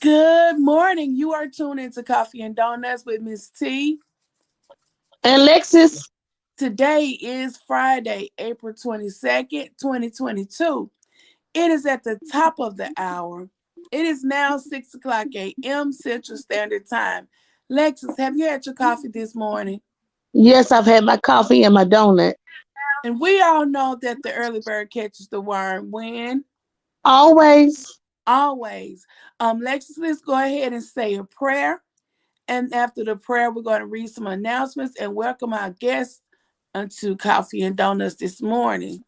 Good morning. You are tuned into Coffee and Donuts with Miss T. And Lexus, Today is Friday, April 22nd, 2022. It is at the top of the hour. It is now 6 o'clock a.m. Central Standard Time. Lexus, have you had your coffee this morning? yes, I've had my coffee and my donut. And we all know that the early bird catches the worm. When? Always. Always. Lexus, let's go ahead and say a prayer. And after the prayer, we're going to read some announcements and welcome our guests unto Coffee and Donuts this morning.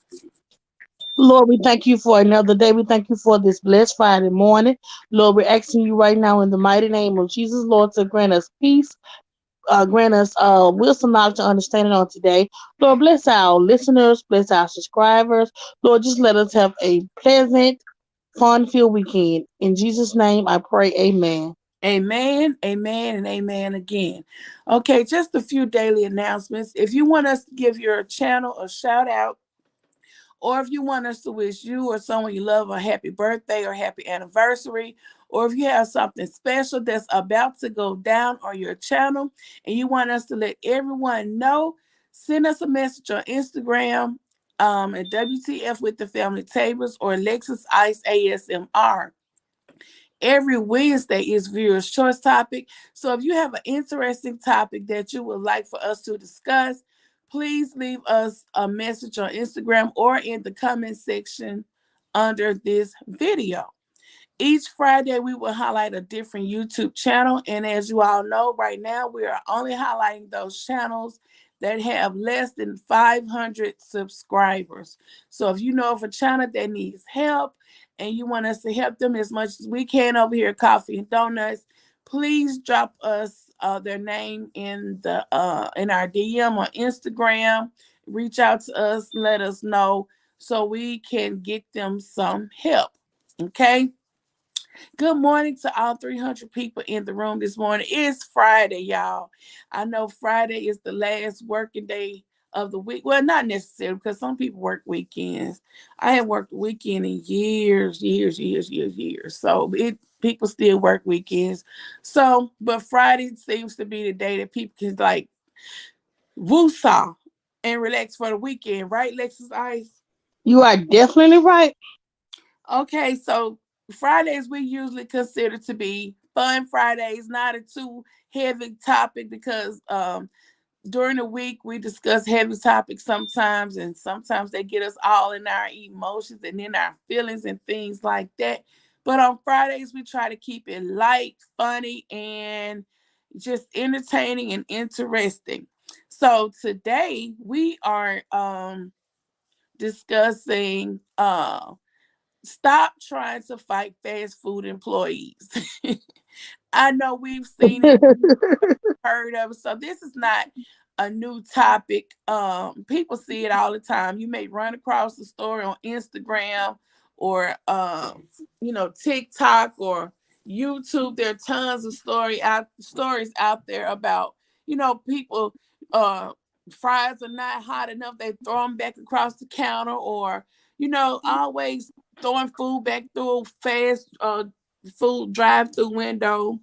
Lord, we thank you for another day. We thank you for this blessed Friday morning. Lord, we're asking you right now in the mighty name of Jesus, Lord, to grant us peace, grant us wisdom, knowledge, and understanding on today. Lord, bless our listeners, bless our subscribers. Lord, just let us have a pleasant, fun-filled weekend. In Jesus' name, I pray, amen. Amen, amen, and amen again. Okay, just a few daily announcements. If you want us to give your channel a shout out, or if you want us to wish you or someone you love a happy birthday or happy anniversary, or if you have something special that's about to go down on your channel and you want us to let everyone know, send us a message on Instagram at WTF with the family tables or Lexus Ice ASMR. Every Wednesday is viewers choice topic. So if you have an interesting topic that you would like for us to discuss, please leave us a message on Instagram or in the comment section under this video. Each Friday, we will highlight a different YouTube channel. And as you all know, right now, we are only highlighting those channels that have less than 500 subscribers. So if you know of a channel that needs help and you want us to help them as much as we can over here at Coffee and Donuts, please drop us their name in our DM on Instagram. Reach out to us, let us know so we can get them some help. Okay. Good morning to all 300 people in the room this morning. It's Friday, y'all. I know Friday is the last working day of the week. Well, not necessarily because some people work weekends. I haven't worked a weekend in years. So people still work weekends. So, but Friday seems to be the day that people can like woosah and relax for the weekend, right, Lexus Ice? You are definitely right. Okay, so Fridays we usually consider to be fun Fridays, not a too heavy topic because during the week we discuss heavy topics sometimes, and sometimes they get us all in our emotions and in our feelings and things like that. But on Fridays we try to keep it light, funny, and just entertaining and interesting. So today we are discussing stop trying to fight fast food employees. I know we've seen it, heard of it. So this is not a new topic. People see it all the time. You may run across the story on Instagram or TikTok or YouTube. There are tons of stories out there about people fries are not hot enough. They throw them back across the counter, or always throwing food back through a fast food drive-through window.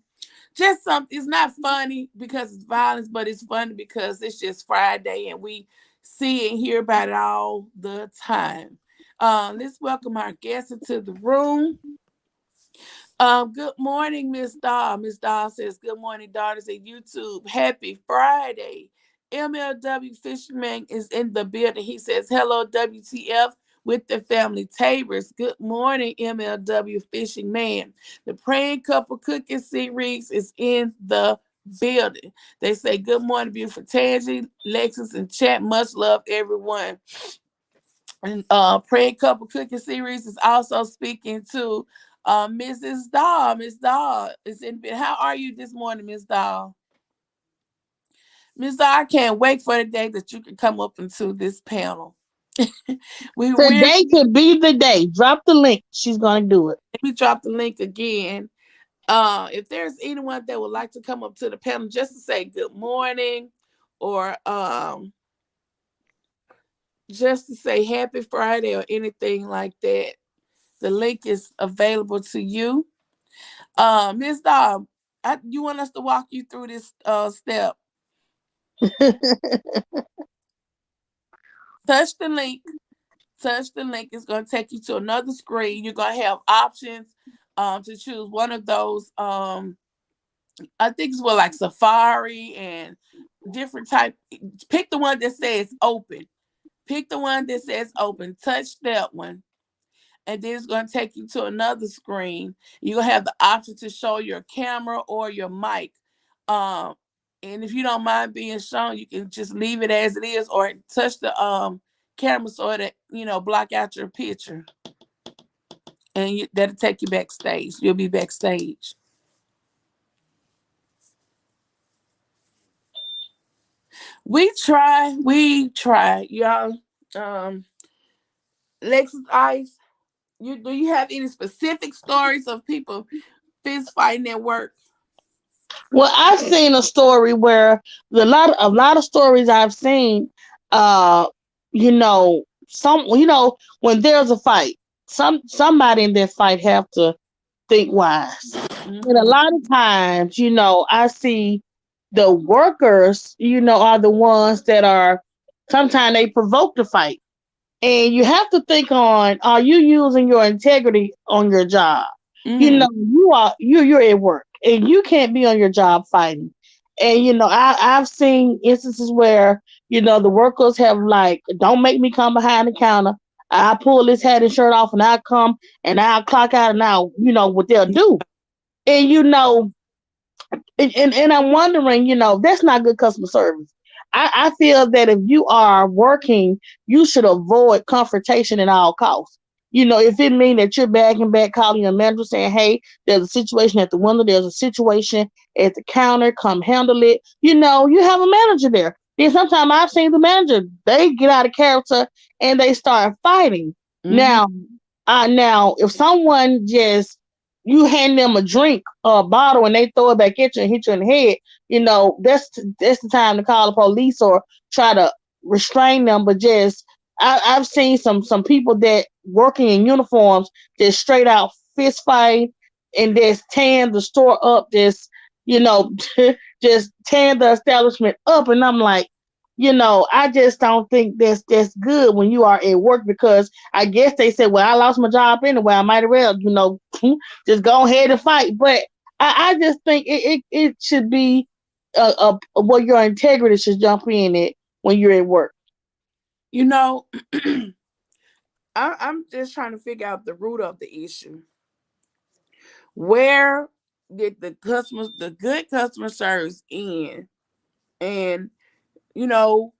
Just something. It's not funny because it's violence, but it's funny because it's just Friday and we see and hear about it all the time. Let's welcome our guests into the room. Good morning, Miss Daw. Miss Daw says, "Good morning, daughters at YouTube. Happy Friday." MLW Fisherman is in the building. He says, "Hello, WTF with the family Tabers. Good morning, MLW Fishing Man. The Praying Couple Cooking Series is in the building." They say, "Good morning, beautiful Tangy, Lexus, and chat. Much love, everyone." And Praying Couple Cooking Series is also speaking to Mrs. Daw. Miss Daw is in bed. How are you this morning, Miss Daw? Miss Daw, I can't wait for the day that you can come up into this panel. We're Today could be the day. Drop the link. She's going to do it. let me drop the link again. If there's anyone that would like to come up to the panel just to say good morning, or just to say happy Friday or anything like that, the link is available to you. Miss Dom, you want us to walk you through this step. Touch the link. Touch the link. It's going to take you to another screen. You're going to have options to choose one of those. I think it's what, like Safari and different type. Pick the one that says open. Pick the one that says open. Touch that one. And then it's going to take you to another screen. You're going to have the option to show your camera or your mic. Um, and if you don't mind being shown, you can just leave it as it is or touch the camera so that, block out your picture. And that'll take you backstage. You'll be backstage. We try, y'all. Um, Lexus Ice, do you have any specific stories of people fist fighting at work? Well, I've seen a story where a lot of stories I've seen, uh, when there's a fight, somebody in that fight have to think wise. And a Mm-hmm. lot of times, I see the workers, are the ones that are sometimes they provoke the fight. And you have to think on, are you using your integrity on your job? Mm-hmm. You're at work and you can't be on your job fighting. And I've seen instances where, the workers have like, don't make me come behind the counter. I pull this hat and shirt off and I come and I'll clock out and now, what they'll do. And and I'm wondering, that's not good customer service. I feel that if you are working, you should avoid confrontation at all costs. If it means that you're bagging back, calling your manager saying, hey, there's a situation at the window, there's a situation at the counter, come handle it. You have a manager there. Then sometimes I've seen the manager, they get out of character and they start fighting. Mm-hmm. Now, if someone just you hand them a drink or a bottle and they throw it back at you and hit you in the head, that's the time to call the police or try to restrain them. But I've seen some people that working in uniforms just straight out fist fight and just tearing the store up, just you know, just tearing the establishment up, and I'm like, I just don't think that's good when you are at work because I guess they said, well, I lost my job anyway. I might as well, just go ahead and fight. But I just think it should be where your integrity should jump in it when you're at work. You know, I'm just trying to figure out the root of the issue. Where did the good customer service end? And you know,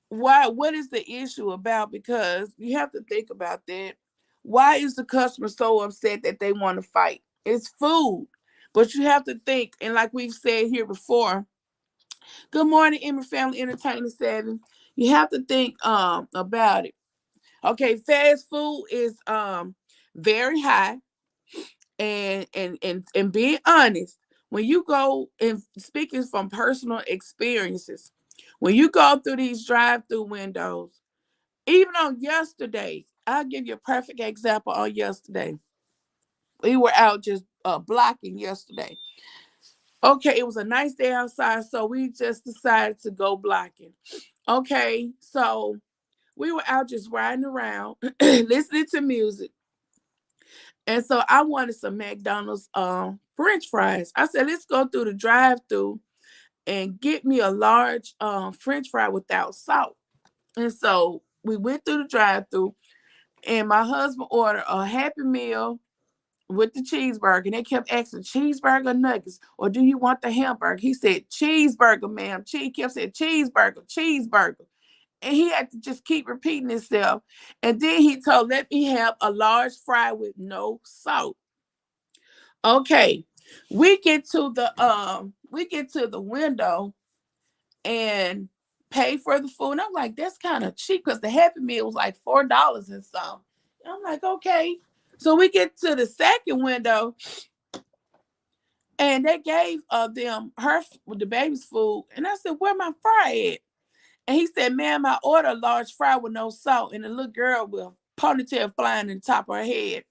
what is the issue about? Because you have to think about that. Why is the customer so upset that they want to fight? It's food. But you have to think, and like we've said here before, good morning, Emmy Family Entertainment 7. You have to think about it. Okay, fast food is very high, and being honest, when you go and speaking from personal experiences, when you go through these drive-through windows, even on yesterday, I'll give you a perfect example. On yesterday, we were out just blocking yesterday. Okay, it was a nice day outside, so we just decided to go blocking. Okay, so we were out just riding around, listening to music. And so I wanted some McDonald's French fries. I said, let's go through the drive-through and get me a large French fry without salt. And so we went through the drive-through, and my husband ordered a Happy Meal with the cheeseburger. And they kept asking, cheeseburger nuggets, or do you want the hamburger? He said, cheeseburger, ma'am. He kept saying, cheeseburger, cheeseburger. And he had to just keep repeating himself. And then he told, let me have a large fry with no salt. Okay. We get to the window and pay for the food. And I'm like, that's kind of cheap because the Happy Meal was like $4 and some. And I'm like, okay. So we get to the second window and they gave them the baby's food. And I said, where my fry at? And he said, ma'am, I ordered a large fry with no salt and a little girl with a ponytail flying in the top of her head.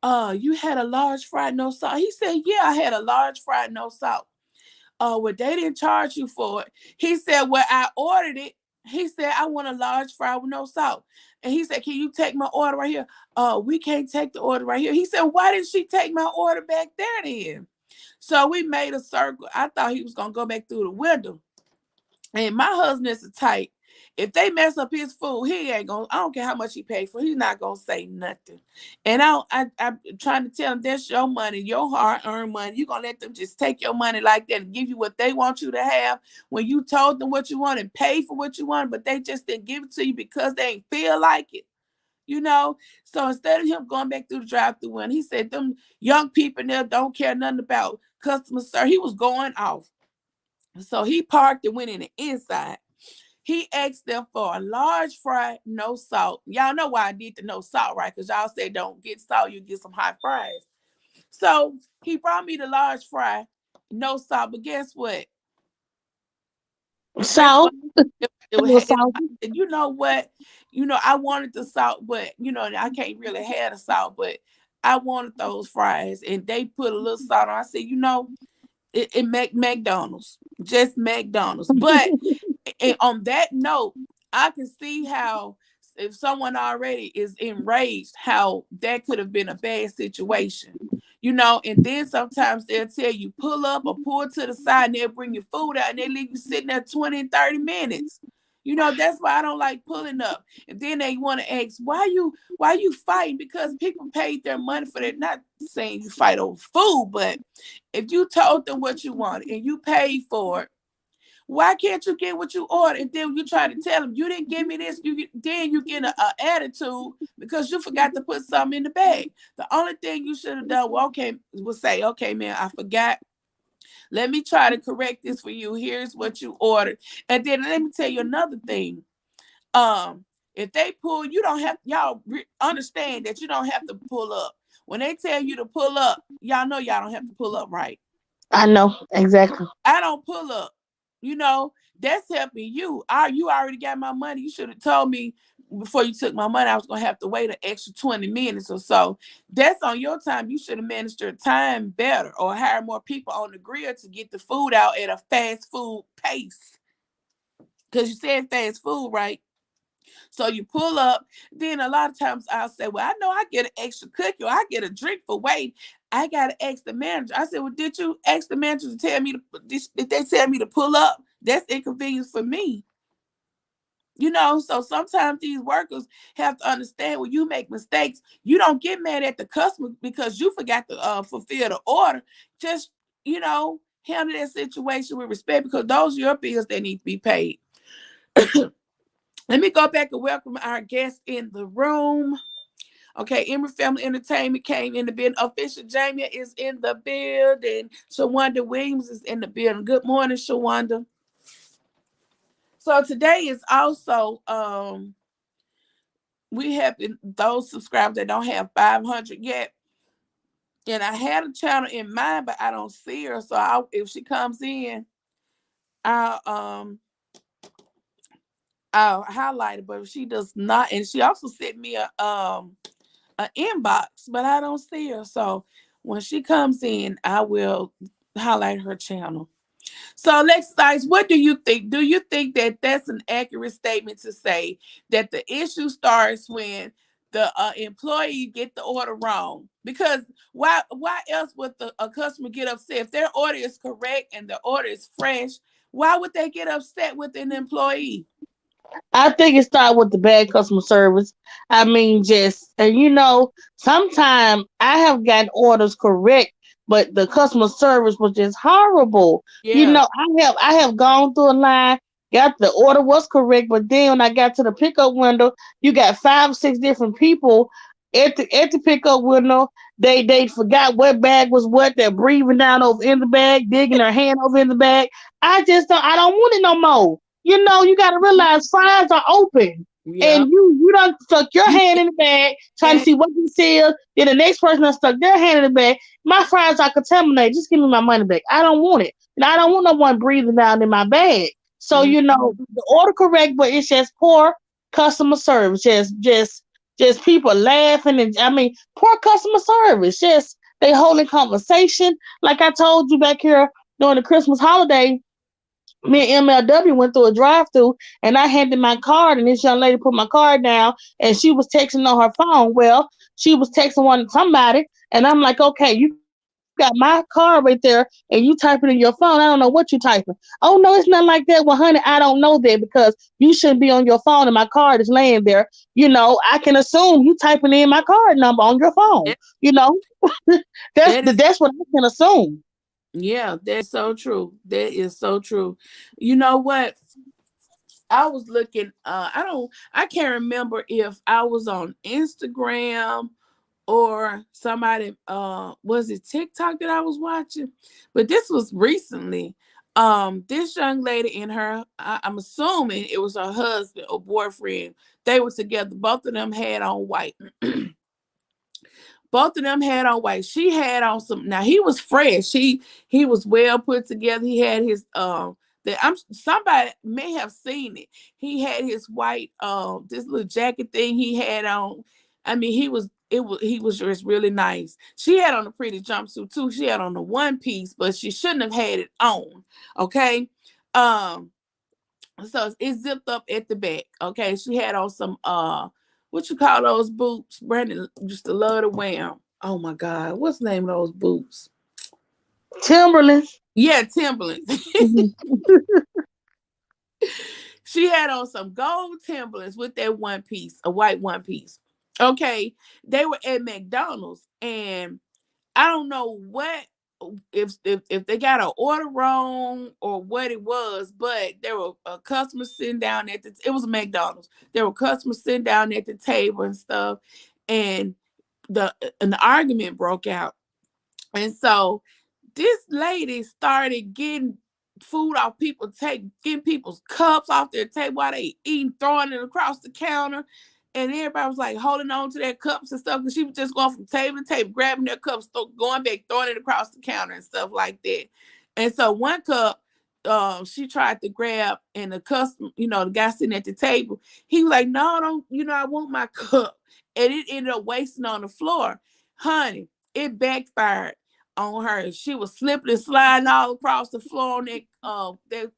You had a large fry, no salt. He said, yeah, I had a large fry, no salt. Well, they didn't charge you for it. He said, well, I ordered it. He said, I want a large fry with no salt. And he said, can you take my order right here? We can't take the order right here. He said, why didn't she take my order back there then? So we made a circle. I thought he was gonna go back through the window. And my husband is a type. If they mess up his food, he ain't gonna. I don't care how much he paid for. He's not gonna say nothing. And I'm trying to tell him that's your money, your hard-earned money. You gonna let them just take your money like that and give you what they want you to have when you told them what you want and pay for what you want, but they just didn't give it to you because they ain't feel like it. You know, so instead of him going back through the drive-through, and he said them young people there don't care nothing about customer service. He was going off. So he parked and went in the inside. He asked them for a large fry, no salt. Y'all know why I did the no salt, right? Because y'all say don't get salt, you get some hot fries. So he brought me the large fry, no salt. But guess what? Guess Salt. what? It A was, little salt. you know what? You know, I wanted the salt, but you know, I can't really have the salt, but I wanted those fries and they put a little salt on. I said, you know, it McDonald's, just McDonald's. But and on that note, I can see how if someone already is enraged, how that could have been a bad situation. You know, and then sometimes they'll tell you pull up or pull to the side and they'll bring your food out and they leave you sitting there 20 and 30 minutes. You know, that's why I don't like pulling up. And then they want to ask, why you fighting? Because people paid their money for that. Not saying you fight over food, but if you told them what you wanted and you paid for it, why can't you get what you ordered? And then you try to tell them you didn't give me this. Then you get a attitude because you forgot to put something in the bag. The only thing you should have done, well, okay, was say, okay, man, I forgot. Let me try to correct this for you. Here's what you ordered. And then let me tell you another thing. If they pull, you don't have y'all understand that you don't have to pull up. When they tell you to pull up, y'all know y'all don't have to pull up, right? I know exactly. I don't pull up. You know, that's helping you. You already got my money. You should have told me before you took my money I was gonna have to wait an extra 20 minutes or so. That's on your time. You should have managed your time better or hire more people on the grill to get the food out at a fast food pace. Because you said fast food, right? So you pull up. Then a lot of times I'll say, well, I know I get an extra cookie or I get a drink for waiting. I got to ask the manager. I said, well, did you ask the manager to tell me did they tell me to pull up? That's inconvenience for me. You know, so sometimes these workers have to understand when you make mistakes, you don't get mad at the customer because you forgot to fulfill the order. Just, you know, handle that situation with respect because those are your bills that need to be paid. Let me go back and welcome our guests in the room. Okay, Emory Family Entertainment came in the building. Official Jamie is in the building. Shawanda Williams is in the building. Good morning, Shawanda. So today is also we have those subscribers that don't have 500 yet. And I had a channel in mind, but I don't see her. So if she comes in, I'll I'll highlight it. But if she does not, and she also sent me a an inbox, but I don't see her. So when she comes in, I will highlight her channel. So, Lexize, what do you think? Do you think that that's an accurate statement to say that the issue starts when the employee get the order wrong? Because why else would a customer get upset if their order is correct and the order is fresh? Why would they get upset with an employee? I think it started with the bad customer service. I mean, just and sometimes I have gotten orders correct, but the customer service was just horrible. Yeah, I have gone through a line, got the order was correct, but then when I got to the pickup window, you got 5, 6 different people at the pickup window. They forgot what bag was what. They're breathing down over in the bag, digging their hand over in the bag. I don't want it no more. You got to realize fries are open. yeah, And you don't stuck your hand in the bag trying to yeah. see what you sell. Then the next person that stuck their hand in the bag. My fries are contaminated. Just give me my money back. I don't want it. And I don't want no one breathing down in my bag. So Mhm. the order correct, but it's just poor customer service. just people laughing, and I mean, poor customer service. Just they holding conversation. Like I told you back here during the Christmas holiday, me and MLW went through a drive-through, and I handed my card, and this young lady put my card down, and she was texting on her phone. Well, she was texting one somebody, and I'm like, okay, you got my card right there, and you typing in your phone. I don't know what you typing. Oh no, it's not like that. Well, honey, I don't know that because you shouldn't be on your phone, and my card is laying there. I can assume you typing in my card number on your phone. That, You know, that is, that's what I can assume. yeah, that's so true. That is so true. You know what? I was looking, I can't remember if I was on Instagram or somebody, was it TikTok that I was watching? But this was recently. This young lady and I'm assuming it was her husband or boyfriend. They were together. Both of them had on white. Both of them had on white. She had on some. Now he was fresh. He was well put together. He had his that I'm somebody may have seen it. He had his white this little jacket thing he had on. I mean, he was just really nice. She had on a pretty jumpsuit too. She had on a one piece, but she shouldn't have had it on. Okay. Um so it zipped up at the back. Okay, she had on some what you call those boots? Brandon used to love to wear 'em. Oh my God, what's the name of those boots? Timberlands. Yeah, Timberlands. Mhm. She had on some gold Timberlands with that one piece, a white one piece. Okay, they were at McDonald's, and I don't know what if they got an order wrong or what it was, but there were customers sitting down at it was a McDonald's. There were customers sitting down at the table and stuff, and an argument broke out. And so this lady started getting food off getting people's cups off their table while they eating, throwing it across the counter. And everybody was like holding on to their cups and stuff because she was just going from table to table, grabbing their cups, going back, throwing it across the counter and stuff like that. And so one cup, she tried to grab, and the customer, the guy sitting at the table, he was like, "No, don't, I want my cup." And it ended up wasting on the floor. Honey, it backfired on her. She was slipping and sliding all across the floor on that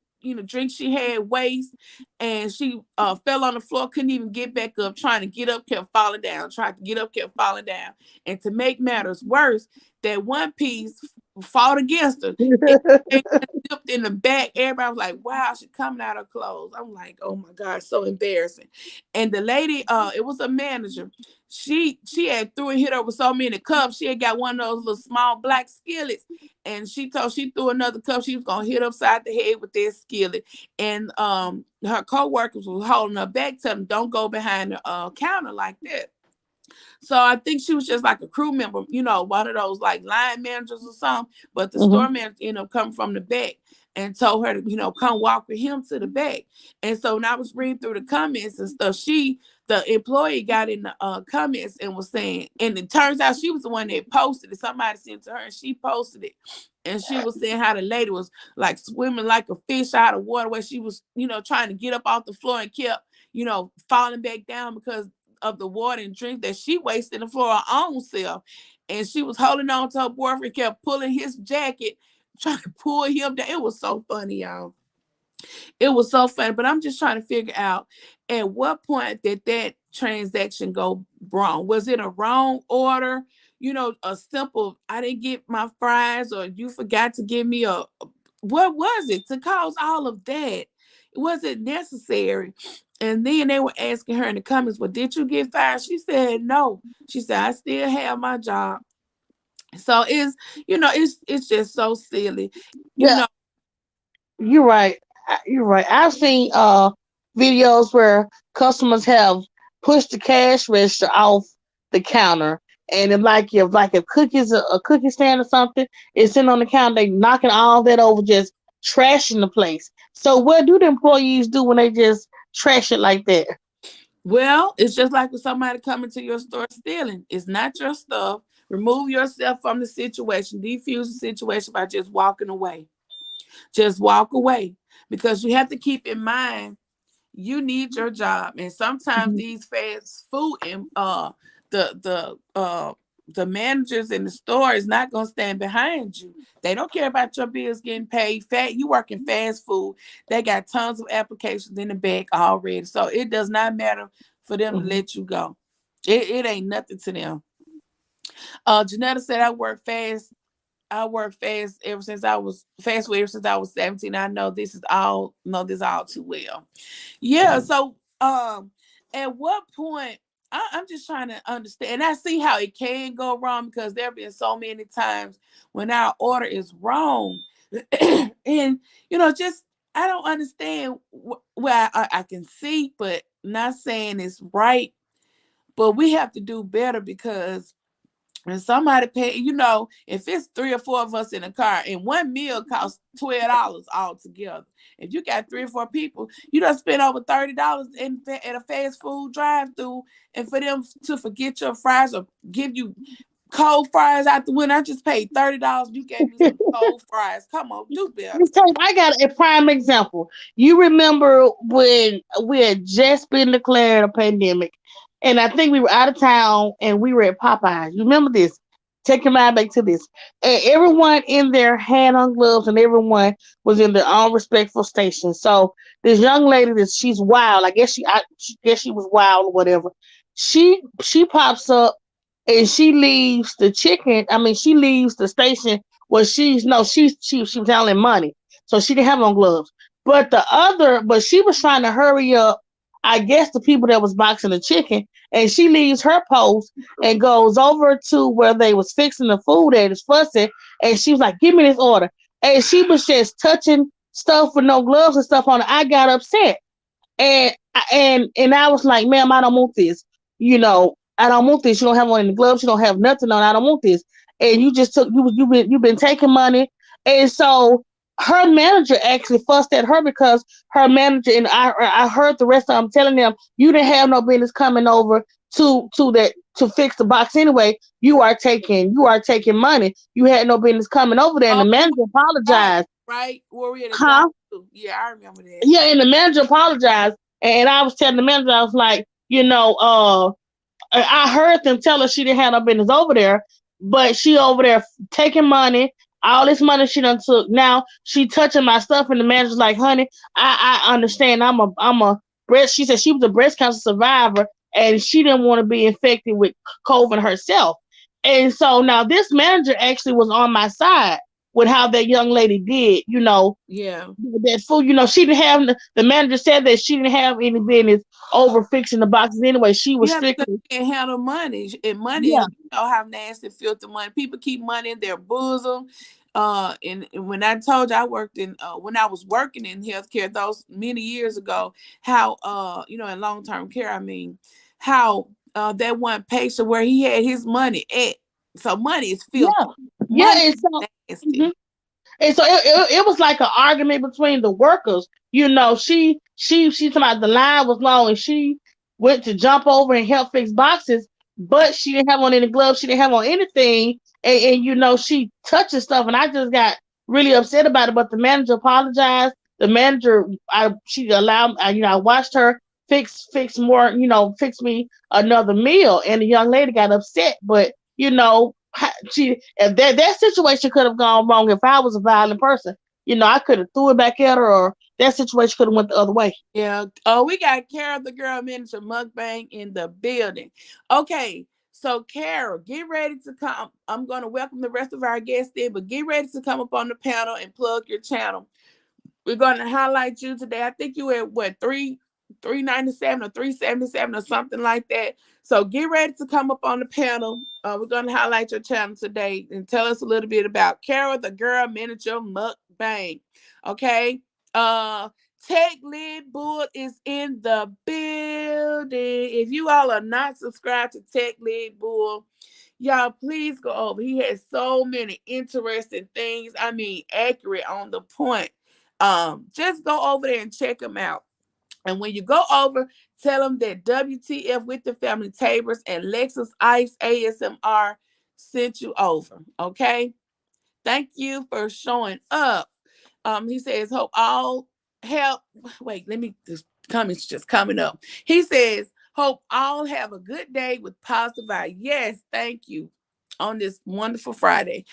drink she had waste, and she fell on the floor, couldn't even get back up, trying to get up, kept falling down, tried to get up, kept falling down. And to make matters worse, that one piece fought against her. It dipped in the back. Everybody was like, "Wow, she's coming out of clothes." I'm like, "Oh my God, so embarrassing." And the lady, it was a manager. She had threw and hit her with so many cups. She had got one of those little small black skillets, and she threw another cup. She was gonna hit upside the head with that skillet. And her co-workers was holding her back, telling them, "Don't go behind the counter like that." So I think she was just like a crew member, one of those like line managers or something. But the store Mhm. manager ended up coming from the back and told her to, come walk with him to the back. And so when I was reading through the comments and stuff, the employee got in the comments and was saying, and it turns out she was the one that posted it. Somebody sent it to her and she posted it. And she was saying how the lady was like swimming like a fish out of water, where she was, trying to get up off the floor and kept, falling back down because of the water and drink that she wasted for her own self. And she was holding on to her boyfriend, kept pulling his jacket, trying to pull him down. It was so funny, y'all. It was so funny. But I'm just trying to figure out at what point did that transaction go wrong? Was it a wrong order? A simple, I didn't get my fries, or you forgot to give me what was it to cause all of that? Was it necessary? And then they were asking her in the comments, "Well, did you get fired?" She said no. She said, "I still have my job." So it's just so silly. You Yeah, know, you're right. You're right. I've seen videos where customers have pushed the cash register off the counter, and if cookies a cookie stand or something is sitting on the counter, they knocking all that over, just trashing the place. So what do the employees do when they just trash it like that? well, it's just like with somebody coming to your store stealing. It's not your stuff. Remove yourself from the situation. Defuse the situation by just walking away. Just walk away, because you have to keep in mind, You need your job. And sometimes Mhm. these fast food and the the uh the managers in the store is not gonna stand behind you. They don't care about your bills getting paid. You working fast food. They got tons of applications in the back already. So it does not matter for them to Mhm. let you go. It ain't nothing to them. Janetta said I work fast food ever since I was 17. I know this all too well. Yeah, so at what point I'm just trying to understand, and I see how it can go wrong because there have been so many times when our order is wrong. And just I don't understand where I can see, but not saying it's right, but we have to do better because when somebody pay, if it's three or four of us in a car and one meal costs $12 altogether. If you got three or four people, you don't spend over $30 at a fast food drive-through, and for them to forget your fries or give you cold fries out the window. I just paid $30. You gave me some cold fries. Come on, do better. Miss Taylor, I got a prime example. You remember when we had just been declared a pandemic, and I think we were out of town and we were at Popeyes. You remember this? Take your mind back to this. And everyone in there had on gloves, and everyone was in their own respectful station. So this young lady, she's wild. I guess she was wild or whatever. She pops up and she leaves the chicken. I mean, she leaves the station. Well, she's no, she was handling money, so she didn't have on gloves. But she was trying to hurry up. I guess the people that was boxing the chicken, and she leaves her post and goes over to where they was fixing the food at, is fussing, and she was like, "Give me this order," and she was just touching stuff with no gloves and stuff on it. I got upset. And I was like, ma'am, I don't want this. I don't want this. You don't have on any gloves. You don't have nothing on. I don't want this. And you just took you've been taking money. And so her manager actually fussed at her because her manager, and I heard the rest of them telling them, you didn't have no business coming over to fix the box anyway. You are taking money. You had no business coming over there. And Oh, the we were manager right, apologized. right. Where we at a drive Huh? through. Yeah, I remember that. Yeah, and the manager apologized, and I was telling the manager, I was like, I heard them tell her she didn't have no business over there, but she over there taking money, all this money she done took. Now she touching my stuff, and the manager's like, "Honey, I understand. I'm a breast." She said she was a breast cancer survivor, and she didn't want to be infected with COVID herself. And so now this manager actually was on my side with how that young lady did. Yeah. That food, she didn't have the manager said that she didn't have any business over fixing the boxes anyway. She was Yeah, because strictly, you can't handle money. And money is, yeah, how nasty, filthy money. People keep money in their bosom. And when I told you I worked when I was working in healthcare those many years ago, how in long term care, I mean, how that one patient where he had his money at. So money is yeah, filthy. yeah. Money And so, is nasty. mhm. And so it was like an argument between the workers. She talking about the line was long, and she went to jump over and help fix boxes, but she didn't have on any gloves. She didn't have on anything, and she touching stuff, and I just got really upset about it. But the manager apologized. The manager, she allowed, I watched her fix more, fix me another meal, and the young lady got upset, but she if that situation could have gone wrong if I was a violent person. I could have threw it back at her, or that situation could have went the other way. Yeah. Oh, we got Carol, the girl manager mukbang in the building. Okay. So, Carol, get ready to come. I'm going to welcome the rest of our guests in, but get ready to come up on the panel and plug your channel. We're going to highlight you today. I think you were at what, 397 or 377 or something like that. So get ready to come up on the panel. We're going to highlight your channel today and tell us a little bit about Carol, the girl miniature mukbang. Okay. Uh Tech Lid Bull is in the building. If you all are not subscribed to Tech Lid Bull, y'all please go over. He has so many interesting things. I mean, accurate on the point. Just go over there and check them out. And when you go over, tell them that WTF with the family Tabers and Lexus Ice ASMR sent you over. Okay. Thank you for showing up. He says, hope all help. Wait, let me just Comments just coming up. He says, hope all have a good day with positive vibe. Yes, thank you. On this wonderful Friday.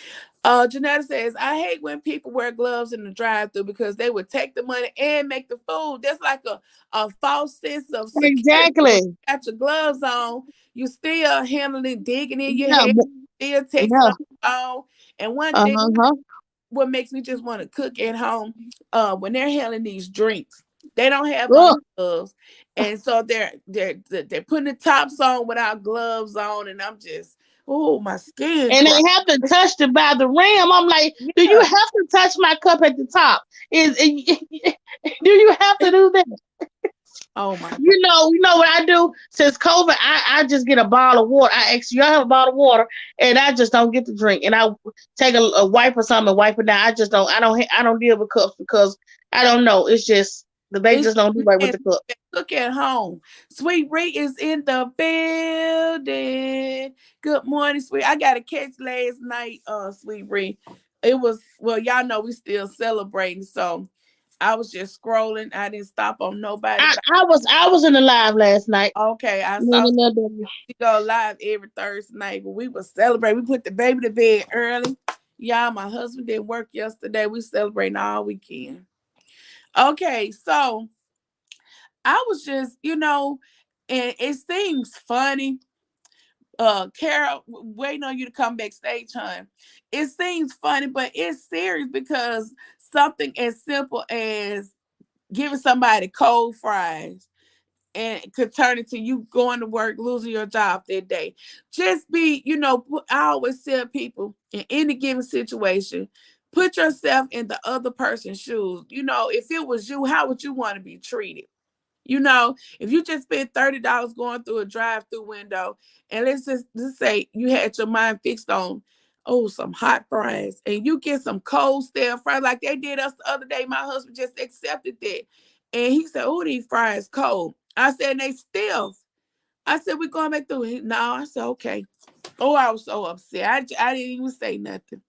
Janetta says, I hate when people wear gloves in the drive-through because they would take the money and make the food. That's like a false sense of security. When Exactly. you got your gloves on, you still handling, digging in your Yeah. head, still texting Yeah. on the phone. And one thing Uh-huh. what makes me just want to cook at home, when they're handling these drinks, they don't have on Ugh. gloves, and so they're putting the tops on without gloves on, and I'm just, oh, my skin And crawl. they have to touch it by the rim. I'm like, do you Yeah. have to touch my cup at the top? Do you have to do that? Oh my God. You know what I do since COVID. I just get a bottle of water. I ask you, I have a bottle of water, and I just don't get the drink. And I take a wipe or something and wipe it down. I just don't. I don't deal with cups because I don't know. It's just they It's just don't do right with man, the cup. cook at home. Sweet Ree is in the building. Good morning, Sweet. I got a catch last night, Sweet Ree. It was, well, y'all know we still celebrating, so I was just scrolling. I didn't stop on nobody. I was in the live last night. Okay, I No, saw no, no, no. we go live every Thursday night, but we were celebrating. We put the baby to bed early. Y'all, my husband didn't work yesterday. We celebrating all weekend. Okay, so I was just, and it seems funny. Carol, waiting on you to come backstage, hon. It seems funny, but it's serious because something as simple as giving somebody cold fries and could turn into you going to work, losing your job that day. Just be, I always tell people in any given situation, put yourself in the other person's shoes. If it was you, how would you want to be treated? If you just spent $30 going through a drive-through window, and let's say you had your mind fixed on, oh, some hot fries, and you get some cold stale fries like they did us the other day. My husband just accepted that, and he said, "Oh, these fries cold." I said, "They still." I said, "We going back through it." No, I said, "Okay." Oh, I was so upset. I didn't even say nothing.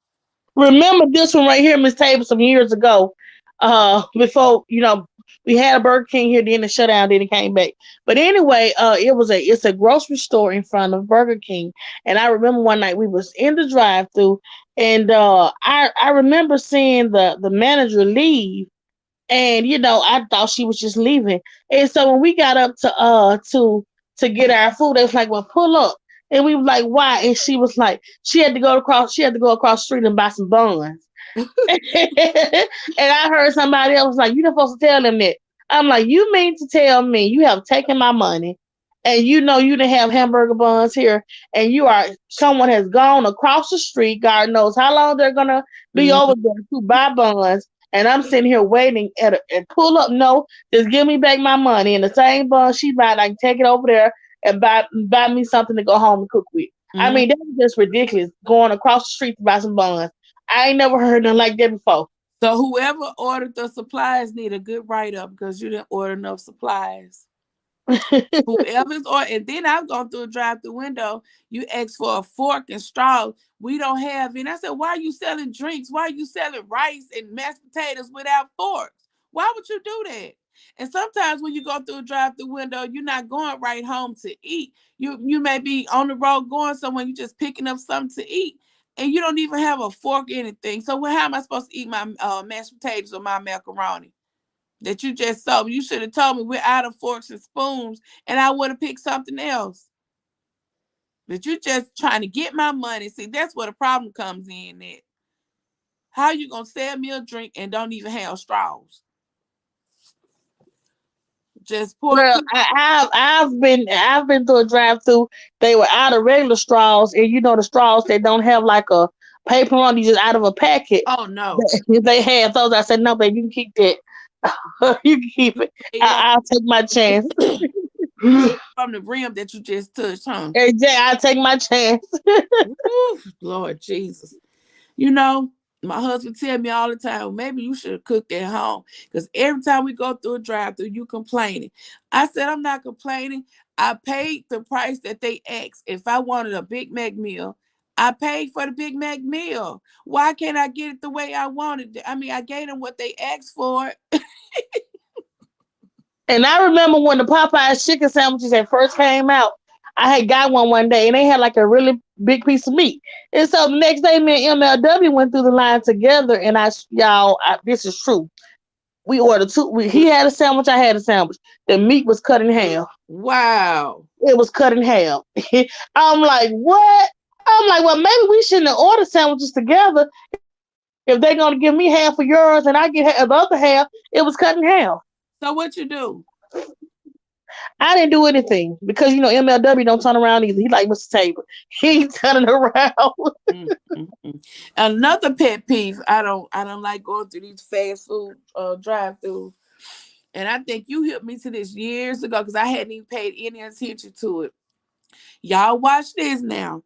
Remember this one right here, Miss Tabor, some years ago. Before we had a Burger King here, then the shutdown, then it came back. But anyway, it's a grocery store in front of Burger King, and I remember one night we was in the drive-through, and I remember seeing the manager leave, and I thought she was just leaving. And so when we got up to get our food, they was like, "Well, pull up." And we were like, "Why?" And she was like, she had to go across the street and buy some buns. And I heard somebody else like, "You not supposed to tell them that." I'm like, "You mean to tell me you have taken my money and you know you didn't have hamburger buns here, and someone has gone across the street, God knows how long they're gonna be Mhm. over there to buy buns, and I'm sitting here waiting at pull up, no, just give me back my money, and the same bun she bought, I can take it over there and buy me something to go home and cook with." I Mhm. mean, that was just ridiculous, going across the street to buy some buns. I ain't never heard nothing like that before. So whoever ordered the supplies need a good write up because you didn't order enough supplies. Whoever's or and then I've gone through a drive-through window. You ask for a fork and straw. We don't have any. I said, why are you selling drinks? Why are you selling rice and mashed potatoes without forks? Why would you do that? And sometimes when you go through a drive-through window, you're not going right home to eat. You may be on the road going somewhere. You're just picking up something to eat, and you don't even have a fork or anything. So how am I supposed to eat my mashed potatoes or my macaroni? That you just saw. You should have told me we're out of forks and spoons, and I would have picked something else. But you just trying to get my money. See, that's where the problem comes in. That how you gonna sell me a drink and don't even have straws? Just pour Well, two. I've been through a drive through. They were out of regular straws, and the straws that don't have like a paper on, you just out of a packet. Oh no, They had those. I said, "No, baby, you can keep that. You can keep you it. pay up. I'll take my chance." You eat And from the rim that you just touched, huh? I'll take my chance. Woo, Lord Jesus. You know, my husband tell me all the time, "Well, maybe you should have cooked at home." Because every time we go through a drive-through, you complaining. I said, I'm not complaining. I paid the price that they asked. If I wanted a Big Mac meal, I paid for the Big Mac meal. Why can't I get it the way I wanted it? I mean, I gave them what they asked for. And I remember when the Popeyes chicken sandwiches had first came out, I had got one day, and they had like a really big piece of meat. And so the next day, me and MLW went through the line together, and this is true. We ordered two. He had a sandwich, I had a sandwich. The meat was cut in half. Wow. It was cut in half. I'm like, what? I'm like, well, maybe we shouldn't have ordered sandwiches together if they're gonna give me half of yours and I get the other half. It was cut in half. So what you do? I didn't do anything because MLW don't turn around either. He like Mr. Tabor. He ain't turning around. Mm, mm, mm. Another pet peeve. I don't like going through these fast food drive-throughs. And I think you helped me to this years ago because I hadn't even paid any attention to it. Y'all watch this now.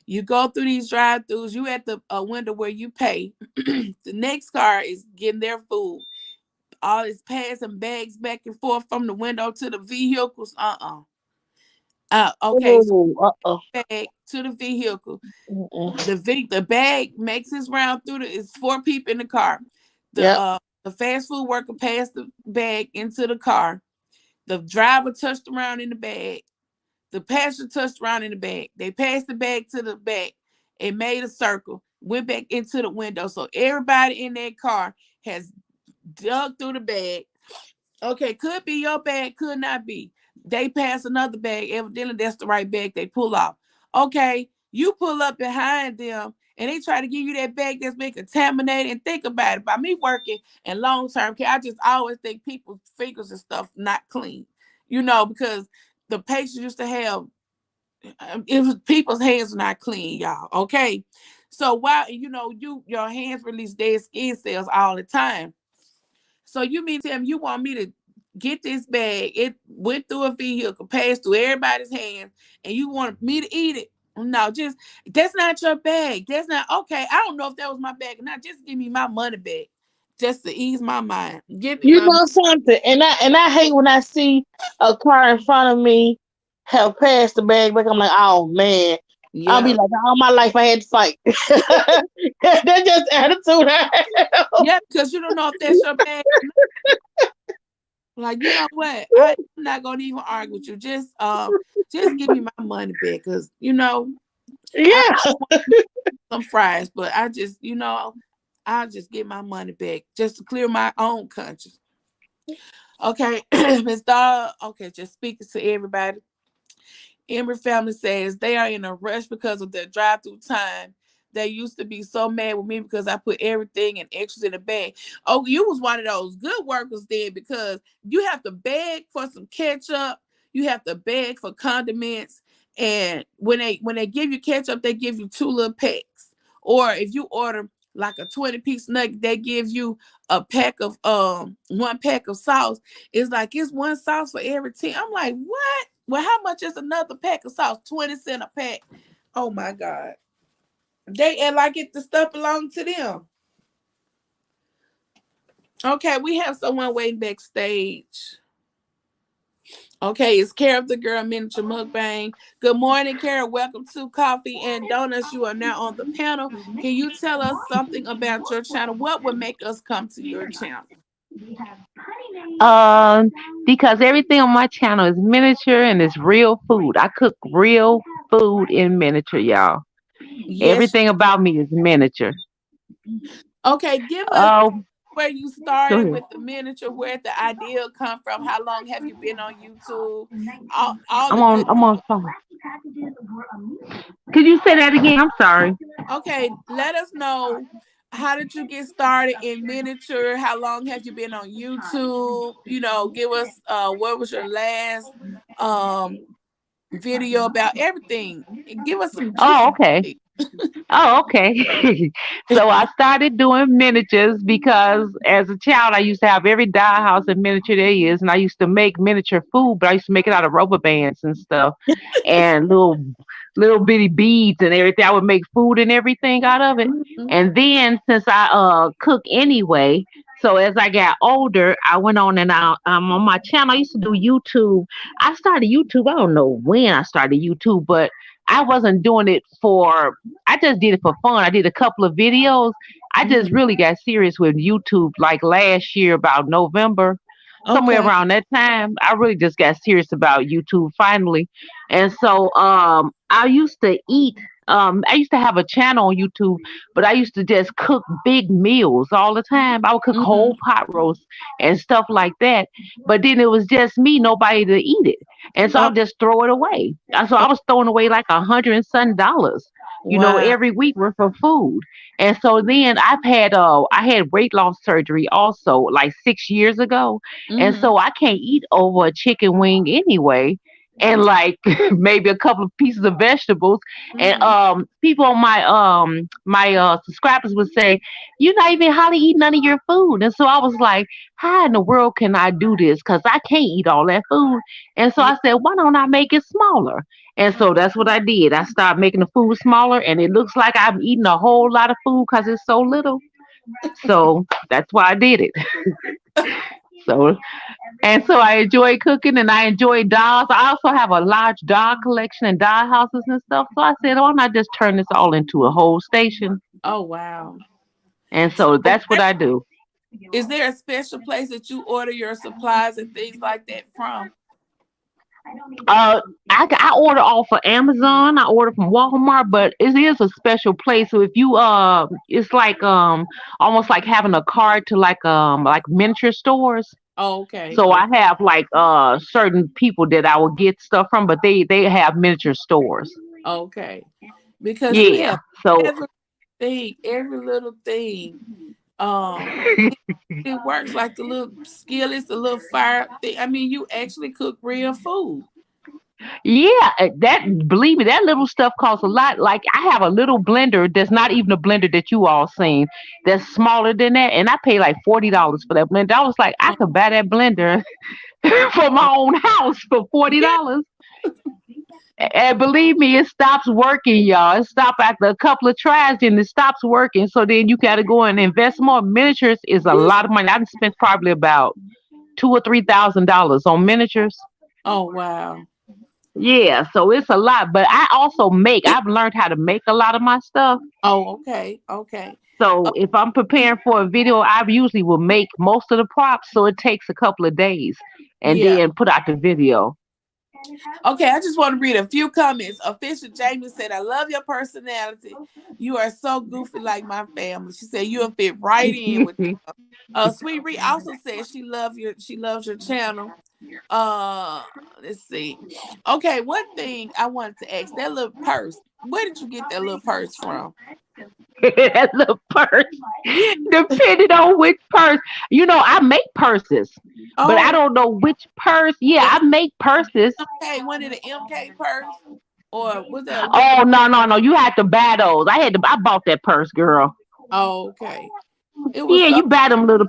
You go through these drive-throughs, you at the window where you pay. The next car is getting their food. All this passing bags back and forth from the window to the vehicles. Okay, so Ooh, bag to the vehicle. Mm-mm. The bag makes its round through it's four people in the car. The Yep. uh the fast food worker passed the bag into the car. The driver touched around in the bag. The passenger touched around in the bag. They passed the bag to the back. It made a circle, went back into the window. So everybody in that car has dug through the bag. Okay, could be your bag, could not be. They pass another bag. Evidently, that's the right bag. They pull off. Okay, you pull up behind them and they try to give you that bag that's been contaminated. And think about it. By me working in long term care, I just always think people's fingers and stuff not clean. Because the patients used to have it was people's hands are not clean, y'all. Okay. So while your hands release dead skin cells all the time. So you mean to tell me you want me to get this bag? It went through a vehicle, passed through everybody's hands, and you want me to eat it? No, just that's not your bag. That's not okay. I don't know if that was my bag or not. Just give me my money back, just to ease my mind. Give me You my know something, and I hate when I see a car in front of me have passed the bag back. I'm like, oh man. I'll be yeah, like, all my life I had to fight. That's just attitude I have. yeah, because you don't know if that's your bag. Like, you know what? I'm not gonna even argue with you. Just give me my money back, because I Yeah. want some fries, but I'll just get my money back just to clear my own conscience. Okay, Miss Dog. Okay, just speaking to everybody. Emory family says they are in a rush because of their drive-through time. They used to be so mad with me because I put everything and extras in the bag. Oh, you was one of those good workers then, because you have to beg for some ketchup, you have to beg for condiments, and when they give you ketchup, they give you two little packs. Or if you order like a 20-piece nugget, they give you a pack of 1 pack of sauce. It's like it's one sauce for every 10. I'm like, what? Well, how much is another pack of sauce? 20 cents a pack. Oh my God. They act like the stuff belongs to them. Okay, we have someone waiting backstage. Okay, it's Kara the Girl Miniature Mukbang. Good morning, Kara. Welcome to Coffee and Donuts. You are now on the panel. Can you tell us something about your channel? What would make us come to your channel? Um, because everything on my channel is miniature and it's real food. I cook real food in miniature, y'all. Yes. Everything about me is miniature. Okay, give us Oh, where you go started ahead. with the miniature, where the idea come from, how long have you been on YouTube, all I'm the on. good. I'm on phone. Could you say that again? I'm sorry. Okay, let us know, how did you get started in miniature? How long have you been on YouTube? Give us what was your last um video about everything. Give us some Oh, juicy. okay. Oh, okay. So I started doing miniatures because as a child I used to have every dollhouse and miniature there is, and I used to make miniature food, but I used to make it out of rubber bands and stuff, and little bitty beads and everything. I would make food and everything out of it. Mhm. And then since I cook anyway, so as I got older, I went on and on my channel. I used to do YouTube. I started YouTube. I don't know when I started YouTube, but I wasn't doing it for. I just did it for fun. I did a couple of videos. I Mhm. just really got serious with YouTube like last year about November. somewhere Okay. around that time, I really just got serious about YouTube finally. And so I used to have a channel on YouTube, but I used to just cook big meals all the time. I would cook Mm-hmm. whole pot roasts and stuff like that. But then it was just me, nobody to eat it. And so I Oh, would just throw it away. So I was throwing away like $100 and some, wow. every week worth of food. And so then I had weight loss surgery also like 6 years ago. And Mm-hmm. so I can't eat over a chicken wing anyway. And like maybe a couple of pieces of vegetables. And Mm-hmm. people on my subscribers would say, "You're not even hardly eating none of your food." And so I was like, how in the world can I do this? Because I can't eat all that food. And so Yeah. I said, why don't I make it smaller? And so that's what I did. I started making the food smaller, and it looks like I'm eating a whole lot of food because it's so little. So that's why I did it. So so I enjoy cooking and I enjoy dolls. I also have a large doll collection and doll houses and stuff. So I said, why not just turn this all into a whole station? Oh, wow. And So, so that's what I do. is there a special place that you order your supplies and things like that from? Uh, I order off of Amazon. I order from Walmart, but it is a special place. So if you it's like almost like having a card to like miniature stores. Oh, okay. So I Okay. have like certain people that I will get stuff from, but they have miniature stores. Okay. Because you Yeah. have So every little thing. Um, it works like the little skillets, the little fire thing. I mean, you actually cook real food. yeah, that believe me, that little stuff costs a lot. Like I have a little blender that's not even a blender that you all seen. That's smaller than that, and I pay like $40 for that blender. I was like, I Oh, could buy that blender for wow. my own house for Yeah. $40. And believe me, it stops working, y'all. It stops after a couple of tries, and it stops working. So then you got to go and invest more. Miniatures is a lot of money. I spent probably about $2,000 or $3,000 on miniatures. Oh, wow. Yeah, so it's a lot. But I also make. I've learned how to make a lot of my stuff. Oh, okay. Okay. So if I'm preparing for a video, I usually will make most of the props. So it takes a couple of days, and Yeah. then put out the video. Okay, I just want to read a few comments. Official Jamie said, I love your personality. You are so goofy like my family. She said you'll fit right in with them. Sweet Ree also said she loves your channel. Uh let's see. Okay, one thing I wanted to ask, that little purse. Where did you get that little purse from? That little purse. Yeah. Depending on which purse. I make purses, but I Oh, don't know which purse. Yeah, is I make purses. MK one of the MK purse? Or was that a Louis? Oh no, no, no! You had to buy those. I bought that purse, girl. Oh, okay. It was Yeah, so you buy them little.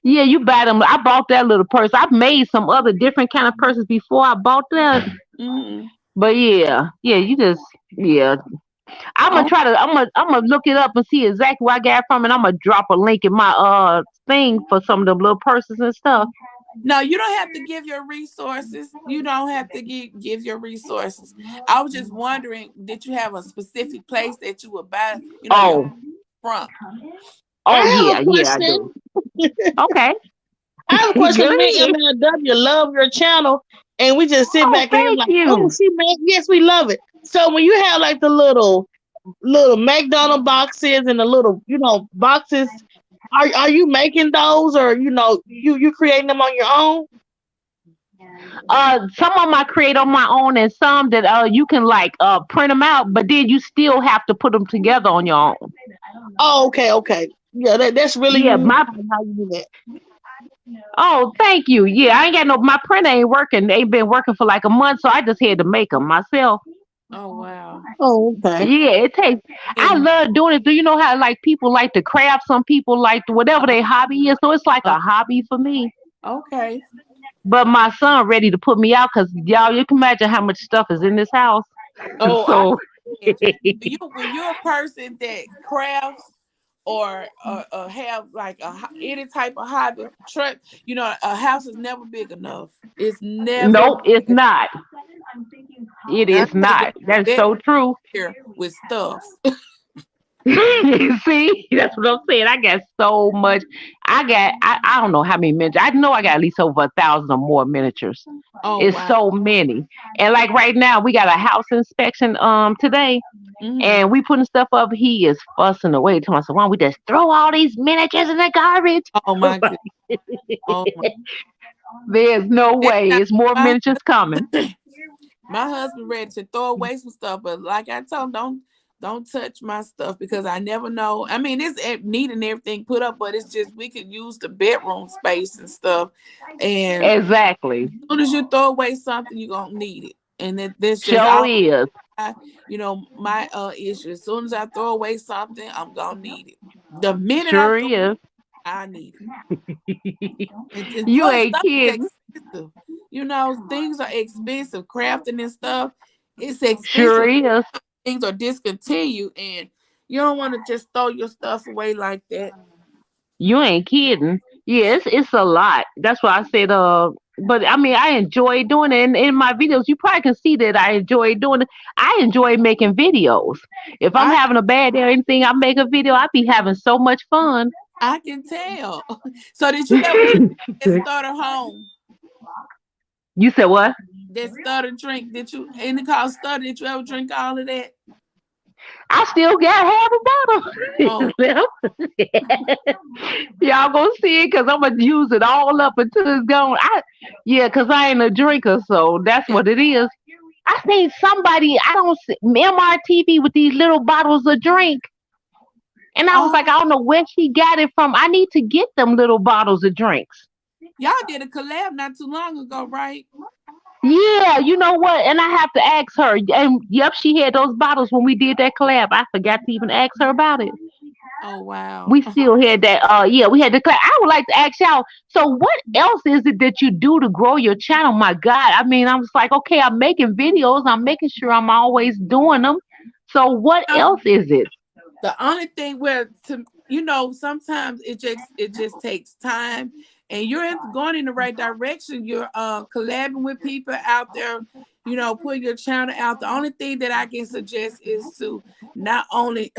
Yeah, you buy them. I bought that little purse. I've made some other different kind of purses before I bought that. mm, But yeah, yeah, yeah. oh I'm gonna look it up and see exactly where I got it from, and I'm gonna drop a link in my thing for some of them little purses and stuff. no, you don't have to give your resources. You don't have to give your resources. I was just wondering, did you have a specific place that you would buy, your Oh, from? oh I have a yeah, yeah, I question. do. Okay. I have a question. Go Me and ahead. MLW love your channel, and we just sit Oh, back and thank like, oh, you. she made. Yes, we love it. So when you have like the little McDonald boxes and the little boxes, are you making those, or you creating them on your own? Some of them I create on my own, and some that you can like print them out, but then you still have to put them together on your own. Oh, okay, okay. Yeah, that's really Yeah, unique my how you do that. oh, thank you. Yeah, I ain't got no. My printer ain't working. They ain't been working for like a month, so I just had to make them myself. Oh, wow. Oh, okay. Yeah, it takes. I And love doing it. Do you know how like people like to craft? Some people like whatever oh, their hobby is. So it's like uh, a hobby for me. okay. But my son ready to put me out because y'all, you can imagine how much stuff is in this house. Oh, I So can imagine. When you're a person that crafts or have like any type of hobby, a house is never big enough. It's never nope, it's big not. It enough. is I take it not. That's back so true. here with stuff. See, that's what I'm saying. I got so much. I don't know how many miniatures. I know I got at least over 1,000 or more miniatures. Oh It's wow. so many. And like right now, we got a house inspection today, Mm-hmm. and we putting stuff up. He is fussing away to myself. Why don't we just throw all these miniatures in the garbage? Oh my goodness. Oh my. There's no Next way. time, It's more my miniatures coming. my husband ready to throw away some stuff, but like I told him, don't touch my stuff because I never know. I mean, it's neat and everything put up, but it's just we could use the bedroom space and stuff. And Exactly. as soon as you throw away something, you're gonna need it. And this just Show all is. my issue. As soon as I throw away something, I'm gonna need it. The minute I Sure throw, is. I need it. And You plus ain't stuff is kidding. expensive. Things are expensive. Crafting and stuff, it's expensive. Sure is. Things are discontinued, and you don't want to just throw your stuff away like that. You ain't kidding. Yes, it's a lot. That's why I said, but I mean, I enjoy doing it. And in my videos, you probably can see that I enjoy doing it. I enjoy making videos. If I'm I having a bad day or anything, I make a video. I be having so much fun. I can tell. So did you ever drink that starter home? You said what? That starter drink? Did you in the call starter? Did you ever drink all of that? I still got half Oh, a bottle left. Y'all gonna see it because I'm gonna use it all up until it's gone. Yeah, because I ain't a drinker, so that's yeah. what it is. I seen somebody, I don't see MRTV with these little bottles of drink. And I was Oh, like, I don't know where she got it from. I need to get them little bottles of drinks. y'all did a collab not too long ago, right? Yeah, you know what? And I have to ask her. And yep, she had those bottles when we did that collab. I forgot to even ask her about it. Oh wow. We still had that. Yeah, we had the collab. I would like to ask y'all. So, what else is it that you do to grow your channel? My God, I mean, I'm just like, okay, I'm making videos. I'm making sure I'm always doing them. So, what else is it? The only thing where to sometimes it just takes time, and you're going in the right direction. You're collabing with people out there, putting your channel out. The only thing that I can suggest is to not only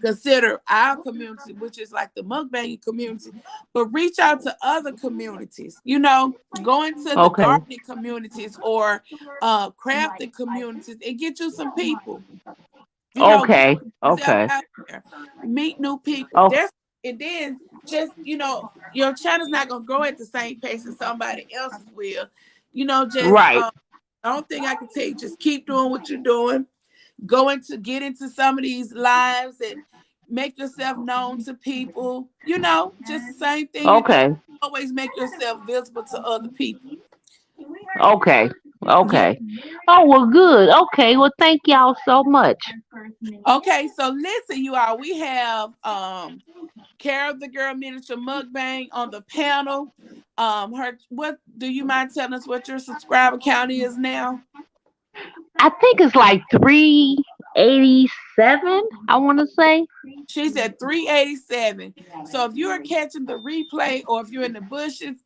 consider our community, which is like the mukbanging community, but reach out to other communities. Go into the Okay. gardening communities or crafting communities and get you some people. Get Okay. yourself Okay. out there, meet new people. Oh, And then just your channel's not gonna grow at the same pace as somebody else's will. Just right. the only thing I can tell you, just keep doing what you're doing. Get into some of these lives and make yourself known to people. Just the same thing you do. Okay. Always make yourself visible to other people. Okay. Yeah. Okay. Oh, well, good. Okay. Well, thank y'all so much. Okay, so listen, you all, we have Care of the Girl Miniature Mukbang on the panel. Her, what do you mind telling us what your subscriber count is now? I think it's like 387, I want to say. She's at 387. So if you're catching the replay or if you're in the bushes,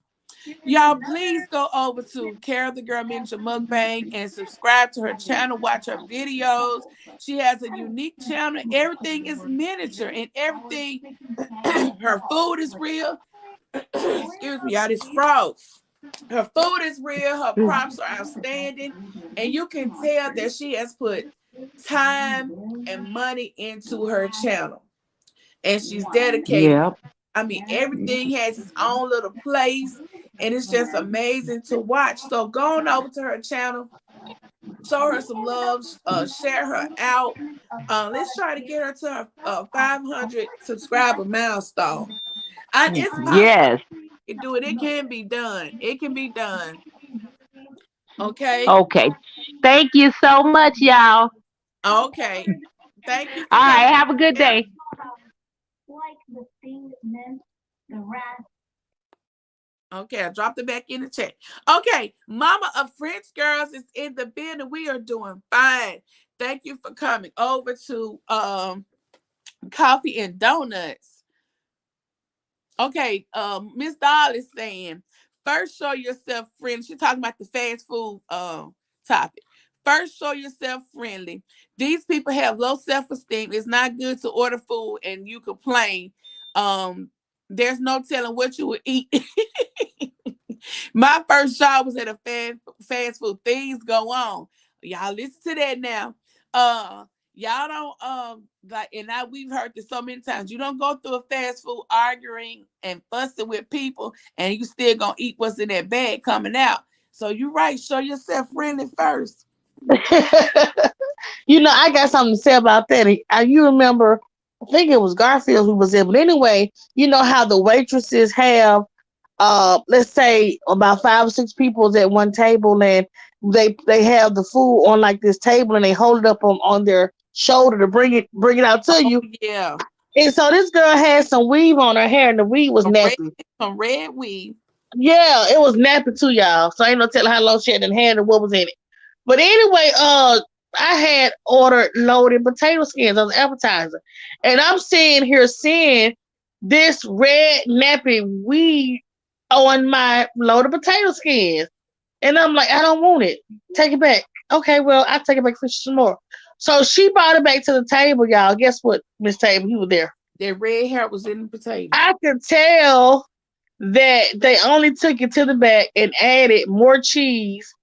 y'all please go over to Care of the Girl Miniature Mukbang and subscribe to her channel. Watch her videos. She has a unique channel. Everything is miniature and everything. Her food is real. Excuse me, y'all. This frog. Her food is real. Her props are outstanding, and you can tell that she has put time and money into her channel, and she's dedicated. Yeah. I mean, everything has its own little place, and it's just amazing to watch. So go on over to her channel, show her some love, share her out. Let's try to get her to her 500 subscriber milestone. It's possible Yes. to do it. It can be done. It can be done. Okay. Okay. Thank you so much, y'all. Okay. Thank you All for coming. right. Have a good Yeah. day. Okay, I dropped it back in the chat. Okay, Mama of French Girls is in the building. We are doing fine. Thank you for coming over to Coffee and Donuts. Okay, Miss Doll is saying, first show yourself friendly. She's talking about the fast food topic. First, show yourself friendly. These people have low self-esteem. It's not good to order food and you complain. Um, there's no telling what you would eat. My first job was at a fast food. Things go on. Y'all listen to that now. Uh y'all don't like, and I we've heard this so many times. You don't go through a fast food arguing and fussing with people and you still gonna eat what's in that bag coming out. So you're right, show yourself friendly first. I got something to say about that. You remember, I think it was Garfield who was there, but anyway, you know how the waitresses have, let's say about 5 or 6 people at one table, and they have the food on like this table, and they hold it up on their shoulder to bring it out to Oh you. yeah. And so this girl had some weave on her hair, and the weave was Some red, nappy. some red weed. Yeah, it was nappy too, y'all. So I ain't no telling how long she had in hand and what was in it. But anyway, I had ordered loaded potato skins as an appetizer. And I'm seeing this red nappy weed on my loaded potato skins. And I'm like, I don't want it. Take it back. Okay, well, I'll take it back for some more. So she brought it back to the table, y'all. Guess what, Miss Table? He was there. That red hair was in the potato. I could tell that they only took it to the back and added more cheese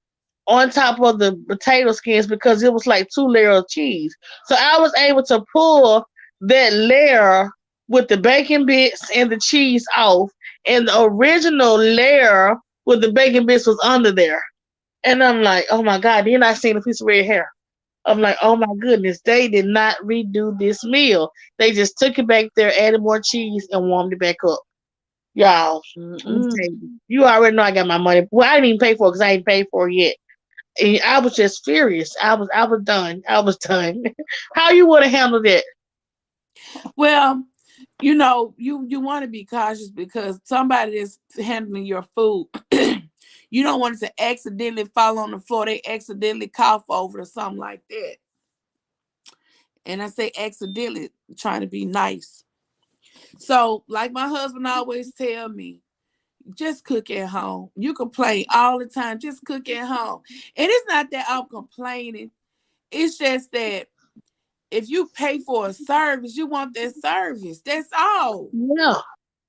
on top of the potato skins because it was like 2 layers of cheese. So I was able to pull that layer with the bacon bits and the cheese off, and the original layer with the bacon bits was under there. And I'm like, oh my God, then I seen a piece of red hair. I'm like, oh my goodness, they did not redo this meal. They just took it back there, added more cheese, and warmed it back up. Y'all, let me tell Mm-mm. you, you already know I got my money. Well, I didn't even pay for it because I ain't paid for it yet. And I was just furious. I was done. I was done. How you would have handled it? Well, you want to be cautious because somebody is handling your food. You don't want it to accidentally fall on the floor. They accidentally cough over or something like that. And I say accidentally, trying to be nice. So, like my husband always tell me, just cook at home. You complain all the time. Just cook at home. And it's not that I'm complaining. It's just that if you pay for a service, you want that service. That's all. Yeah.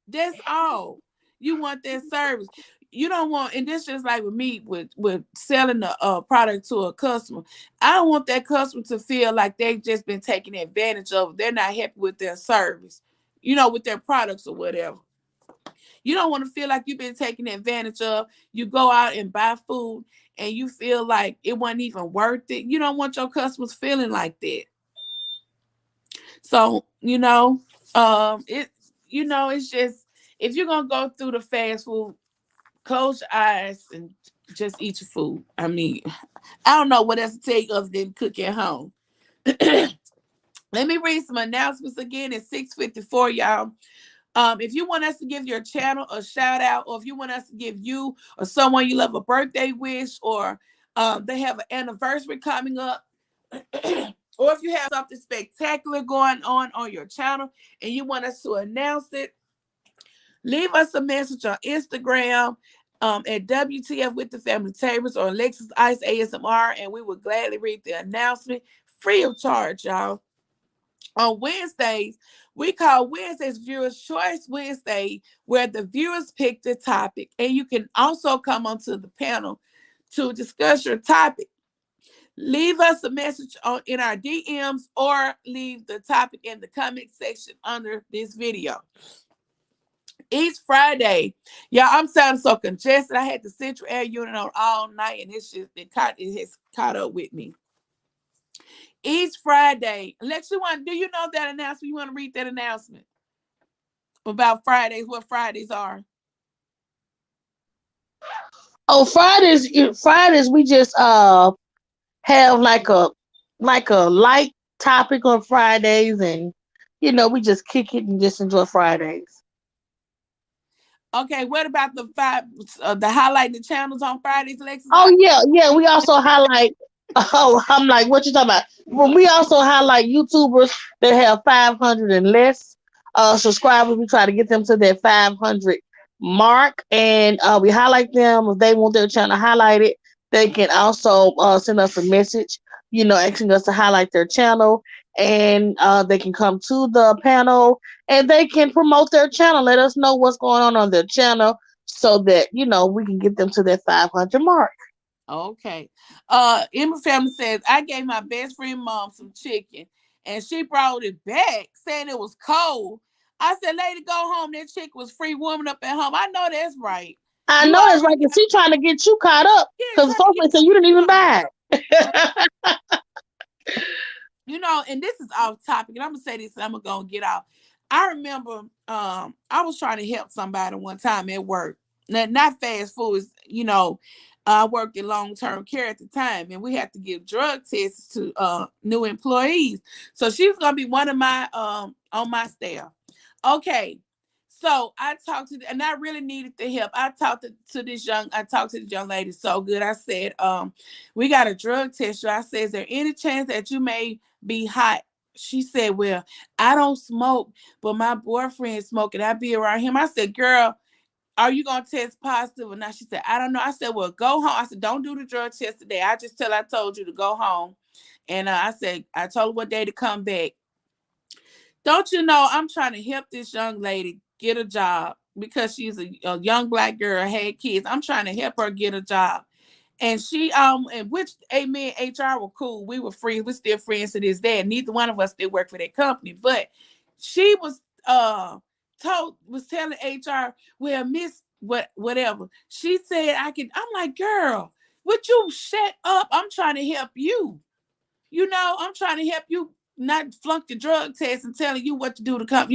That's all. You want that service. You don't want, and this just like with me with selling a product to a customer. I don't want that customer to feel like they've just been taken advantage of. They're not happy with their service, with their products or whatever. You don't want to feel like you've been taken advantage of. You go out and buy food and you feel like it wasn't even worth it. You don't want your customers feeling like that. So, it's just, if you're gonna go through the fast food, close your eyes and just eat your food. I mean, I don't know what else to tell you other than cook at home. Let me read some announcements again at 6:54, y'all. If you want us to give your channel a shout out, or if you want us to give you or someone you love a birthday wish, or they have an anniversary coming up, or if you have something spectacular going on your channel and you want us to announce it, leave us a message on Instagram at W.T.F with the Family Tables or Alexis Ice ASMR, and we will gladly read the announcement free of charge, y'all. On Wednesdays, we call Wednesdays Viewers Choice Wednesday, where the viewers pick the topic, and you can also come onto the panel to discuss your topic. Leave us a message in our DMs or leave the topic in the comment section under this video. Each Friday, y'all, I'm sounding so congested. I had the central air unit on all night, and it has caught up with me. Each Friday, Lex, do you know that announcement? You want to read that announcement about Fridays? What Fridays are? Oh, Fridays we just have like a light topic on Fridays, and we just kick it and just enjoy Fridays. Okay, what about the highlighting channels on Fridays, Alexis? Oh yeah, yeah. We also highlight. Oh, I'm like, what you talking about? Well, we also highlight YouTubers that have 500 and less subscribers. We try to get them to that 500 mark, and we highlight them if they want their channel highlighted. They can also send us a message, asking us to highlight their channel, and they can come to the panel and they can promote their channel. Let us know what's going on their channel so that we can get them to that 500 mark. Okay. Emma Family says, I gave my best friend mom some chicken and she brought it back saying it was cold. I said, lady, go home. That chicken was free warming up at home. I know that's right. I You know that's already right, because she trying to get you caught up because trying to get Sophie said you didn't even buy uh, it. and this is off topic, and I'm gonna say this and I'm gonna get off. I remember I was trying to help somebody one time at work. Not fast food, I worked in long-term care at the time, and we had to give drug tests to new employees. So she was gonna be one of my on my staff. Okay. So I talked to, and I really needed the help. I talked to this young lady so good. I said, we got a drug test. I said, is there any chance that you may be hot? She said, well, I don't smoke, but my boyfriend smoking. I be around him. I said, girl, are you gonna test positive or not? She said, I don't know. I said, well, go home. I said, don't do the drug test today. I told you to go home. And I said, I told her what day to come back. Don't you know, I'm trying to help this young lady get a job because she's a young black girl, had kids. I'm trying to help her get a job. And she and which amen, HR were cool. We were friends. We're still friends to this day. Neither one of us still work for that company. But she was telling HR, well, miss whatever. She said I'm like, girl, would you shut up? I'm trying to help you. I'm trying to help you not flunk the drug test and telling you what to do to come,